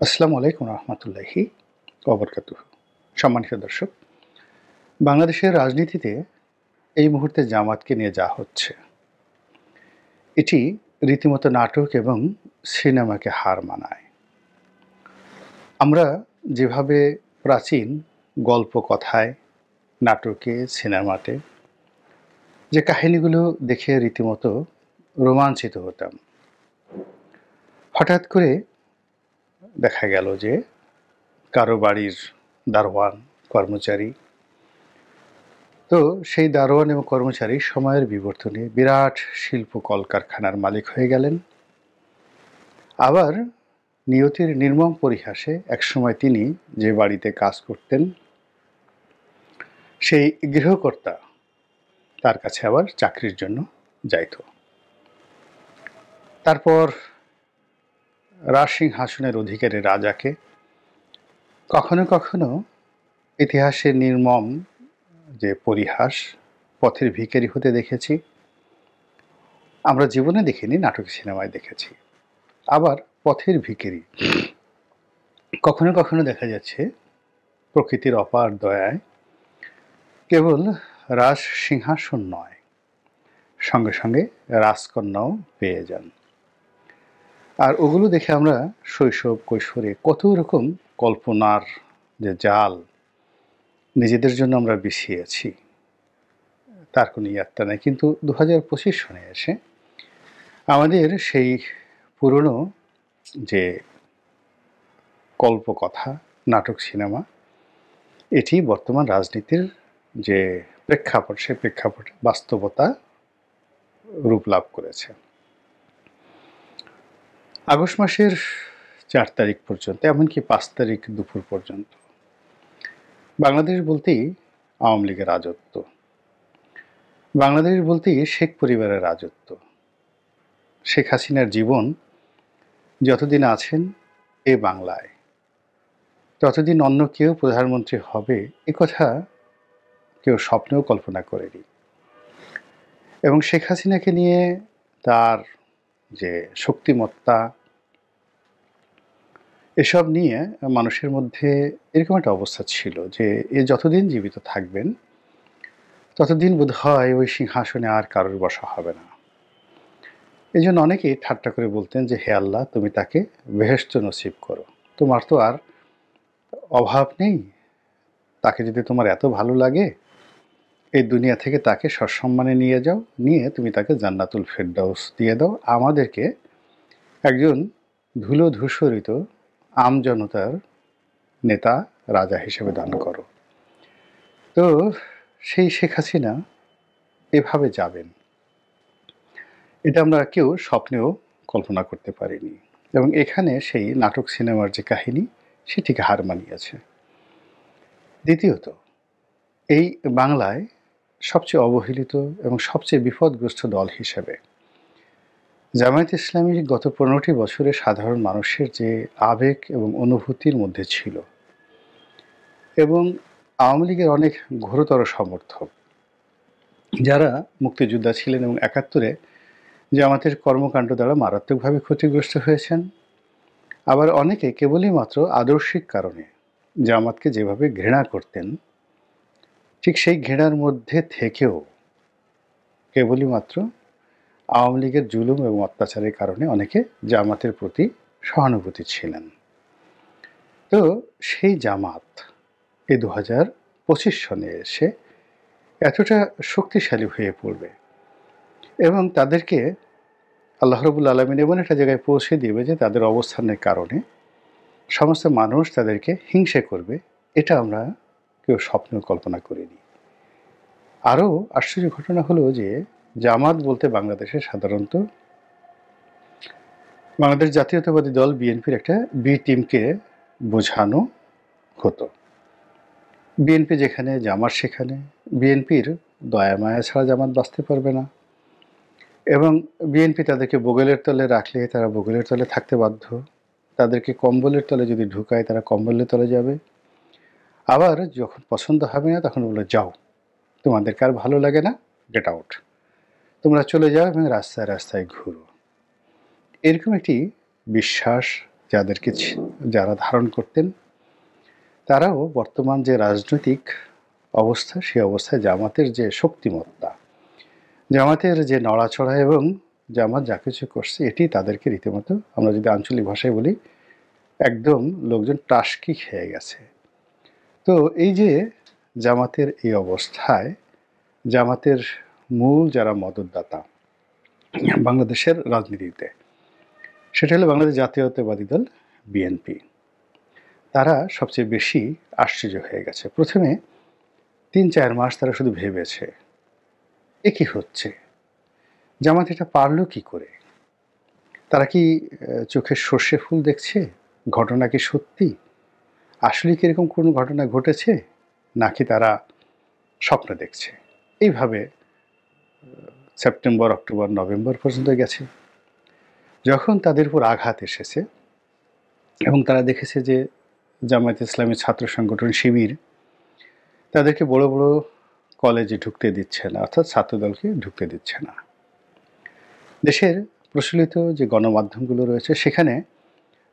আসসালামু আলাইকুম রহমতুল্লাহি ওবরকাতুহু। সম্মানিত দর্শক, বাংলাদেশের রাজনীতিতে এই মুহূর্তে জামাতকে নিয়ে যা হচ্ছে, এটি রীতিমতো নাটক এবং সিনেমাকে হার মানায়। আমরা যেভাবে প্রাচীন গল্প কথায়, নাটকে, সিনেমাতে যে কাহিনীগুলো দেখে রীতিমতো রোমাঞ্চিত হতাম, হঠাৎ করে দেখা গেল যে কারো বাড়ির দারোয়ান, কর্মচারী, তো সেই দারোয়ান এবং কর্মচারী সময়ের বিবর্তনে বিরাট শিল্প কলকারখানার মালিক হয়ে গেলেন। আবার নিয়তির নির্মম পরিহাসে একসময় তিনি যে বাড়িতে কাজ করতেন, সেই গৃহকর্তা তার কাছে আবার চাকরির জন্য যাইত। তারপর রাজসিংহাসনের অধিকারী রাজাকে কখনো কখনো ইতিহাসের নির্মম যে পরিহাস, পথের ভিখারি হতে দেখেছি। আমরা জীবনে দেখিনি, নাটক সিনেমায় দেখেছি। আবার পথের ভিখারি কখনো কখনো দেখা যাচ্ছে প্রকৃতির অপার দয়ায় কেবল রাজ সিংহাসন নয়, সঙ্গে সঙ্গে রাজকন্যাও পেয়ে যান। আর ওগুলো দেখে আমরা শৈশব কৈশোরে কত রকম কল্পনার যে জাল নিজেদের জন্য আমরা বিছিয়েছি, তার কোনো ইয়াত্তা নেই। কিন্তু 2025 সনে এসে আমাদের সেই পুরনো যে কল্পকথা, নাটক সিনেমা, এটি বর্তমান রাজনীতির যে প্রেক্ষাপট, সেই প্রেক্ষাপটে বাস্তবতা রূপ লাভ করেছে। আগস্ট মাসের 4 তারিখ পর্যন্ত, এমনকি 5 তারিখ দুপুর পর্যন্ত বাংলাদেশ বলতেই আওয়ামী লীগের রাজত্ব, বাংলাদেশ বলতেই শেখ পরিবারের রাজত্ব। শেখ হাসিনার জীবন যতদিন আছেন এ বাংলায়, ততদিন অন্য কেউ প্রধানমন্ত্রী হবে এ কথা কেউ স্বপ্নেও কল্পনা করেনি। এবং শেখ হাসিনাকে নিয়ে তার যে শক্তিমত্তা, এসব নিয়ে মানুষের মধ্যে এরকম একটা অবস্থা ছিল যে এ যতদিন জীবিত থাকবেন ততদিন বোধহয় ওই সিংহাসনে আর কারোর বসা হবে না। এই জন্য অনেকেই ঠাট্টা করে বলতেন যে, হে আল্লাহ, তুমি তাকে বেহেশত নসিব করো, তোমার তো আর অভাব নেই, তাকে যদি তোমার এত ভালো লাগে এই দুনিয়া থেকে তাকে সসম্মানে নিয়ে যাও, নিয়ে তুমি তাকে জান্নাতুল ফেরদাউস দিয়ে দাও, আমাদেরকে একজন ধুলো ধূসরিত আমজনতার নেতা, রাজা হিসেবে দান করো। তো সেই শেখ হাসিনা এভাবে যাবেন, এটা আমরা কেউ স্বপ্নেও কল্পনা করতে পারিনি। এবং এখানে সেই নাটক সিনেমার যে কাহিনী, সেটিকে হার মানিয়েছে। দ্বিতীয়ত, এই বাংলায় সবচেয়ে অবহেলিত এবং সবচেয়ে বিপদগ্রস্ত দল হিসেবে জামায়াতে ইসলামী গত 15টি বছরে সাধারণ মানুষের যে আবেগ এবং অনুভূতির মধ্যে ছিল, এবং আওয়ামী লীগের অনেক ঘোরতর সমর্থক যারা মুক্তিযোদ্ধা ছিলেন এবং 71-এ জামাতের কর্মকাণ্ড দ্বারা মারাত্মকভাবে ক্ষতিগ্রস্ত হয়েছেন, আবার অনেকে কেবলই মাত্র আদর্শিক কারণে জামাতকে যেভাবে ঘৃণা করতেন, ঠিক সেই ঘৃণার মধ্যে থেকেও কেবলই মাত্র আওয়ামী লীগের জুলুম এবং অত্যাচারের কারণে অনেকে জামাতের প্রতি সহানুভূতি ছিলেন। তো সেই জামাত এই 2025 সনে এসে এতটা শক্তিশালী হয়ে পড়বে এবং তাদেরকে আল্লাহ রাব্বুল আলামিন এমন একটা জায়গায় পৌঁছে দিবে যে তাদের অবস্থানের কারণে সমস্ত মানুষ তাদেরকে হিংসে করবে, এটা আমরা কেউ স্বপ্নেও কল্পনা করিনি। আরও আশ্চর্য ঘটনা হলো যে জামাত বলতে বাংলাদেশে সাধারণত বাংলাদেশ জাতীয়তাবাদী দল বিএনপির একটা বি টিমকে বোঝানো হতো। বিএনপি যেখানে, জামাত সেখানে। বিএনপির দয়া মায়া ছাড়া জামাত বাঁচতে পারবে না, এবং বিএনপি তাদেরকে বগলের তলে রাখলে তারা বগলের তলে থাকতে বাধ্য, তাদেরকে কম্বলের তলে যদি ঢুকায় তারা কম্বলের তলে যাবে। আবার যখন পছন্দ হবে না তখন বলে, যাও, তোমাদেরকে আর ভালো লাগে না, গেট আউট, তোমরা চলে যাও এবং রাস্তায় রাস্তায় ঘুরো। এরকম একটি বিশ্বাস যাদেরকে যারা ধারণ করতেন, তারাও বর্তমান যে রাজনৈতিক অবস্থা, সেই অবস্থায় জামাতের যে শক্তিমত্তা, জামাতের যে নড়াচড়া এবং জামাত যা কিছু করছে, এটি তাদেরকে রীতিমতো, আমরা যদি আঞ্চলিক ভাষায় বলি, একদম লোকজন টাসকি খেয়ে গেছে। তো এই যে জামাতের এই অবস্থায়, জামাতের মূল যারা মদতদাতা বাংলাদেশের রাজনীতিতে, সেটা হলো বাংলাদেশ জাতীয়তাবাদী দল বিএনপি। তারা সবচেয়ে বেশি আশ্চর্য হয়ে গেছে। প্রথমে ৩-৪ মাস তারা শুধু ভেবেছে, এ কি হচ্ছে, জামাত এটা পারলো কি করে? তারা কি চোখে সর্ষে ফুল দেখছে? ঘটনা কি সত্যি? আসলে কি এরকম কোনো ঘটনা ঘটেছে, নাকি তারা স্বপ্ন দেখছে? এইভাবে সেপ্টেম্বর, অক্টোবর, নভেম্বর পর্যন্ত গেছে। যখন তাদের উপর আঘাত এসেছে এবং তারা দেখেছে যে জামায়াতে ইসলামী ছাত্র সংগঠন শিবির তাদেরকে বড় বড় কলেজে ঢুকতে দিচ্ছে না, অর্থাৎ ছাত্রদলকে ঢুকতে দিচ্ছে না। দেশের প্রচলিত যে গণমাধ্যমগুলো রয়েছে, সেখানে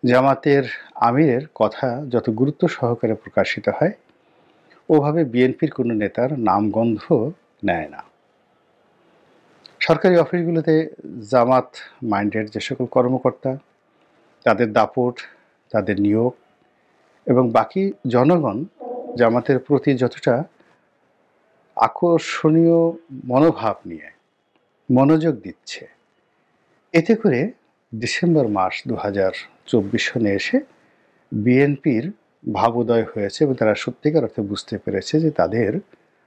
জামাতের আমিরের কথা যত গুরুত্ব সহকারে প্রকাশিত হয়, ওভাবে বিএনপির কোনো নেতার নামগন্ধ নেয় না। সরকারি অফিসগুলোতে জামাত মাইন্ডেড যে সকল কর্মকর্তা, তাদের দাপট, তাদের নিয়োগ এবং বাকি জনগণ জামাতের প্রতি যতটা আকর্ষণীয় মনোভাব নিয়ে মনোযোগ দিচ্ছে, এতে করে ডিসেম্বর মাস 2024 সনে এসে বিএনপির ভাবোদয় হয়েছে এবং তারা সত্যিকার অর্থে বুঝতে পেরেছে যে তাদের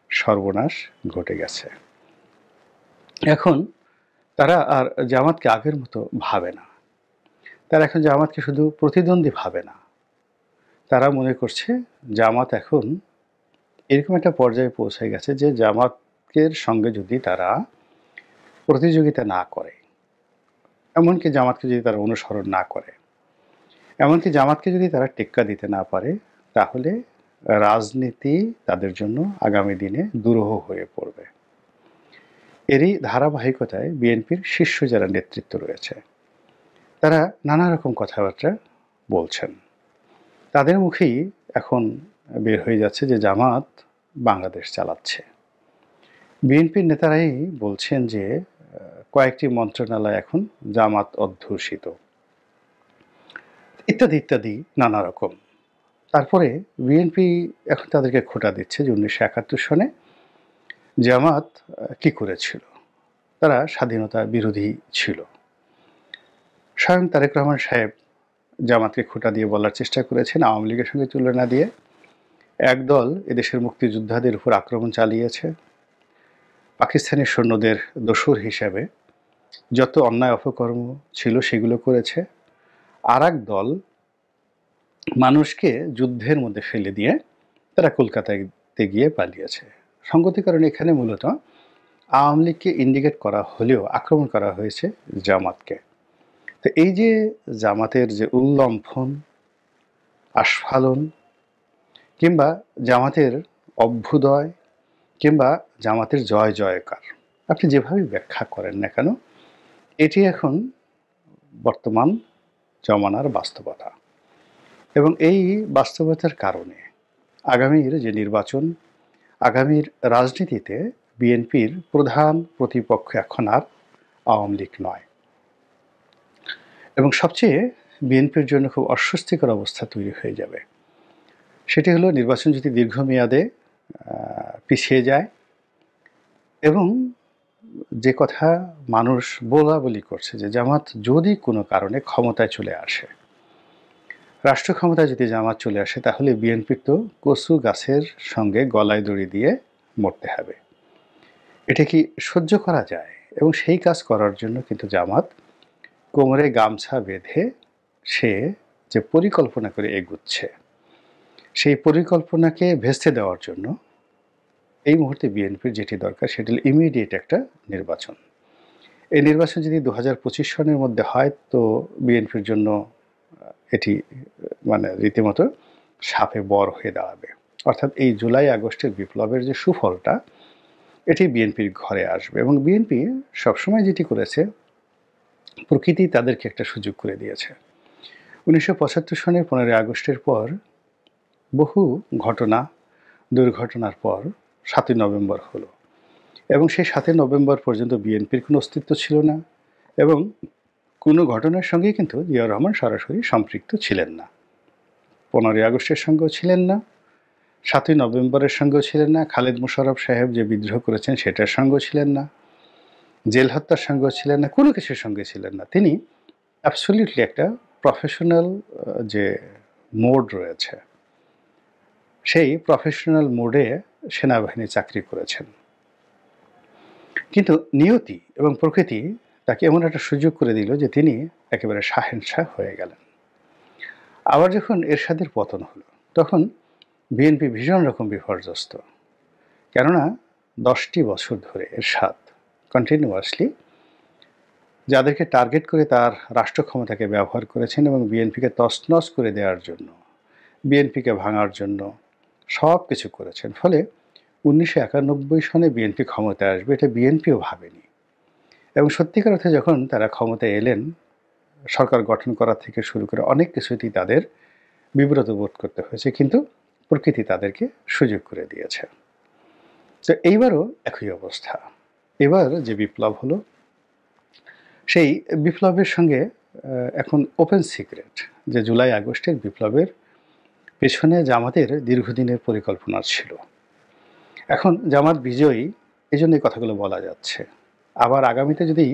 সর্বনাশ ঘটে গেছে। এখন তারা আর জামাতকে আগের মতো ভাবে না। তারা এখন জামাতকে শুধু প্রতিদ্বন্দ্বী ভাবে না। তারা মনে করছে জামাত এখন এরকম একটা পর্যায়ে পৌঁছে গেছে যে জামাতের সঙ্গে যদি তারা প্রতিযোগিতা না করে, এমনকি জামাতকে যদি তারা অনুসরণ না করে, এমনকি জামাতকে যদি তারা টেক্কা দিতে না পারে, তাহলে রাজনীতি তাদের জন্য আগামী দিনে দুরূহ হয়ে পড়বে। এরই ধারাবাহিকতায় বিএনপির শীর্ষ যারা নেতৃত্ব রয়েছে, তারা নানা রকম কথাবার্তা বলছেন। তাদের মুখেই এখন বের হয়ে যাচ্ছে যে জামাত বাংলাদেশ চালাচ্ছে। বিএনপির নেতারাই বলছেন যে কয়েকটি মন্ত্রণালয় এখন জামাত অধ্যুষিত, ইত্যাদি ইত্যাদি নানা রকম। তারপরে বিএনপি এখন তাদেরকে খোঁটা দিচ্ছে যে 1971 সনে জামাত কি করেছিল, তারা স্বাধীনতা বিরোধী ছিল। স্বয়ং তারেক রহমান সাহেব জামাতকে খোঁটা দিয়ে বলার চেষ্টা করেছেন, আওয়ামী লীগের সঙ্গে তুলনা দিয়ে একদল এদেশের মুক্তিযোদ্ধাদের উপর আক্রমণ চালিয়েছে, পাকিস্তানি সৈন্যদের দোসর হিসাবে যত অন্যায় অপকর্ম ছিল সেগুলো করেছে। আর এক দল মানুষকে যুদ্ধের মধ্যে ফেলে দিয়ে তারা কলকাতাতে গিয়ে পালিয়েছে। সঙ্গতির কারণে এখানে মূলত আওয়ামী লীগকে ইন্ডিকেট করা হলেও আক্রমণ করা হয়েছে জামাতকে। তো এই যে জামাতের যে উল্লম্ফন, আস্ফালন, কিংবা জামাতের অভ্যুদয়, কিংবা জামাতের জয় জয়কার, আপনি যেভাবেই ব্যাখ্যা করেন না কেন, এটি এখন বর্তমান জমানার বাস্তবতা। এবং এই বাস্তবতার কারণে আগামীর যে নির্বাচন, আগামীর রাজনীতিতে বিএনপির প্রধান প্রতিপক্ষ এখন আর আওয়ামী লীগ নয়। এবং সবচেয়ে বিএনপির জন্য খুব অস্বস্তিকর অবস্থা তৈরি হয়ে যাবে। সেটি হলো নির্বাচন যদি দীর্ঘমেয়াদে পিছিয়ে যায় এবং যে কথা মানুষ বলাবলি করছে যে জামাত যদি কোনো কারণে ক্ষমতায় চলে আসে, রাষ্ট্র ক্ষমতায় যদি জামাত চলে আসে, তাহলে বিএনপির তো কচু গাছের সঙ্গে গলায় দড়ি দিয়ে মরতে হবে। এটা কি সহ্য করা যায়? এবং সেই কাজ করার জন্য কিন্তু জামাত কোমরে গামছা বেঁধে সে যে পরিকল্পনা করে এগুচ্ছে, সেই পরিকল্পনাকে ভেস্তে দেওয়ার জন্য এই মুহূর্তে বিএনপির যেটি দরকার সেটি হলো ইমিডিয়েট একটা নির্বাচন। এই নির্বাচন যদি 2025 সনের মধ্যে হয়, তো বিএনপির জন্য এটি মানে রীতিমতো সাপে বর হয়ে দাঁড়াবে। অর্থাৎ এই জুলাই আগস্টের বিপ্লবের যে সুফলটা, এটি বিএনপির ঘরে আসবে। এবং বিএনপি সবসময় যেটি করেছে, প্রকৃতি তাদেরকে একটা সুযোগ করে দিয়েছে। 19৭৫ সনের 15ই আগস্টের পর বহু ঘটনা, দুর্ঘটনার পর ৭ই নভেম্বর হলো এবং সেই ৭ই নভেম্বর পর্যন্ত বিএনপির কোনো অস্তিত্ব ছিল না এবং কোনো ঘটনার সঙ্গেই কিন্তু জিয়াউর রহমান সরাসরি সম্পৃক্ত ছিলেন না। 15ই আগস্টের সঙ্গেও ছিলেন না, ৭ই নভেম্বরের সঙ্গেও ছিলেন না, খালেদ মোশাররফ সাহেব যে বিদ্রোহ করেছেন সেটার সঙ্গেও ছিলেন না, জেল হত্যার সঙ্গেও ছিলেন না, কোনো কিছুর সঙ্গে ছিলেন না। তিনি অ্যাবসলিউটলি একটা প্রফেশনাল যে মোড রয়েছে, সেই প্রফেশনাল মোডে সেনাবাহিনী চাকরি করেছেন। কিন্তু নিয়তি এবং প্রকৃতি তাকে এমন একটা সুযোগ করে দিল যে তিনি একেবারে শাহেনশাহ হয়ে গেলেন। আবার যখন এরশাদের পতন হলো তখন বিএনপি ভীষণ রকম বিপর্যস্ত, কেননা 10টি বছর ধরে এরশাদ কন্টিনিউয়াসলি যাদেরকে টার্গেট করে তার রাষ্ট্র ক্ষমতাকে ব্যবহার করেছেন এবং বিএনপিকে তছনছ করে দেওয়ার জন্য, বিএনপিকে ভাঙার জন্য সব কিছু করেছেন। ফলে 1991 সনে বিএনপি ক্ষমতায় আসবে এটা বিএনপিও ভাবেনি এবং সত্যিকার অর্থে যখন তারা ক্ষমতায় এলেন, সরকার গঠন করা থেকে শুরু করে অনেক কিছুতেই তাদের বিব্রত বোধ করতে হয়েছে, কিন্তু প্রকৃতি তাদেরকে সুযোগ করে দিয়েছে। তো এইবারও একই অবস্থা। এবার যে বিপ্লব হলো সেই বিপ্লবের সঙ্গে এখন ওপেন সিক্রেট যে জুলাই আগস্টের বিপ্লবের পেছনে জামাতের দীর্ঘদিনের পরিকল্পনা ছিল। এখন জামাত বিজয়ী, এই জন্য এই কথাগুলো বলা যাচ্ছে। আবার আগামীতে যদি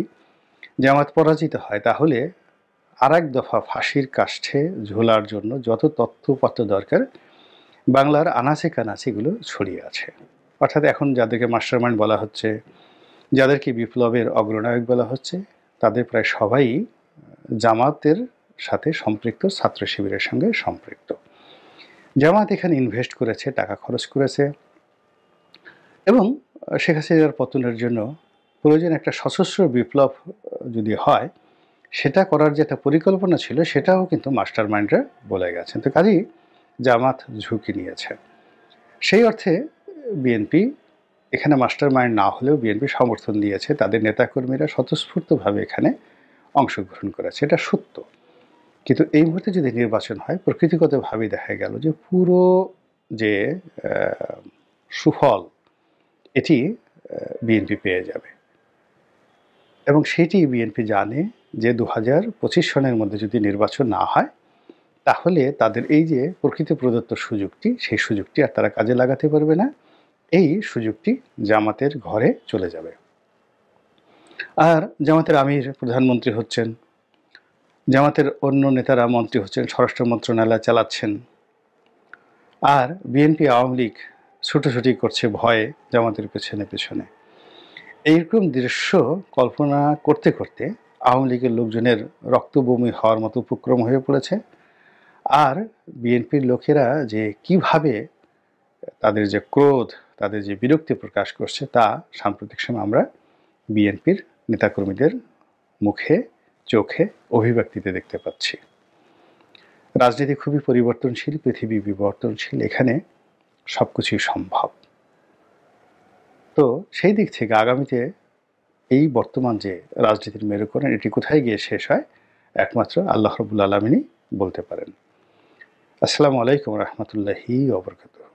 জামাত পরাজিত হয় তাহলে আর এক দফা ফাঁসির কাষ্ঠে ঝোলার জন্য যত তথ্যপত্র দরকার বাংলার আনাচে কানাচেগুলো ছড়িয়ে আছে। অর্থাৎ এখন যাদেরকে মাস্টারমাইন্ড বলা হচ্ছে, যাদেরকে বিপ্লবের অগ্রনায়ক বলা হচ্ছে, তাদের প্রায় সবাই জামাতের সাথে সম্পৃক্ত, ছাত্র শিবিরের সঙ্গে সম্পৃক্ত। জামাত এখানে ইনভেস্ট করেছে, টাকা খরচ করেছে এবং শেখ হাসিনার পতনের জন্য প্রয়োজন একটা সশস্ত্র বিপ্লব যদি হয়, সেটা করার যে একটা পরিকল্পনা ছিল সেটাও কিন্তু মাস্টারমাইন্ডরা বলে গেছেন। তো কাজেই জামাত ঝুঁকি নিয়েছে। সেই অর্থে বিএনপি এখানে মাস্টারমাইন্ড না হলেও বিএনপি সমর্থন দিয়েছে, তাদের নেতাকর্মীরা স্বতঃস্ফূর্তভাবে এখানে অংশগ্রহণ করেছে, এটা সত্য। কিন্তু এই মুহূর্তে যদি নির্বাচন হয়, প্রকৃতিগতভাবে দেখা গেল যে পুরো যে সুফল এটি বিএনপি পেয়ে যাবে এবং সেটি বিএনপি জানে যে 2025 সনের মধ্যে যদি নির্বাচন না হয় তাহলে তাদের এই যে প্রকৃতি প্রদত্ত সুযোগটি, সেই সুযোগটি আর তারা কাজে লাগাতে পারবে না। এই সুযোগটি জামাতের ঘরে চলে যাবে। আর জামাতের আমির প্রধানমন্ত্রী হচ্ছেন, জামাতের অন্য নেতারা মন্ত্রী হচ্ছেন, স্বরাষ্ট্র মন্ত্রণালয় চালাচ্ছেন, আর বিএনপি আওয়ামী লীগ ছুটোছুটি করছে ভয়ে জামাতের পেছনে পেছনে। এইরকম দৃশ্য কল্পনা করতে করতে আওয়ামী লীগের লোকজনের রক্তবমি হওয়ার মতো উপক্রম হয়ে পড়েছে। আর বিএনপির লোকেরা যে কিভাবে তাদের যে ক্রোধ, তাদের যে বিরক্তি প্রকাশ করছে তা সাম্প্রতিক সময় আমরা বিএনপির নেতাকর্মীদের মুখে, চোখে, অভিব্যক্তিতে দেখতে পাচ্ছি। রাজনীতি খুবই পরিবর্তনশীল, পৃথিবী বিবর্তনশীল, এখানে সব কিছুই সম্ভব। তো সেই দিক থেকে আগামীতে এই বর্তমান যে রাজনীতির মেরুকরণ এটি কোথায় গিয়ে শেষ হয় একমাত্র আল্লাহ রাব্বুল আলামিনই বলতে পারেন। আসসালামু আলাইকুম রহমতুল্লাহি ওয়া বারাকাতুহু।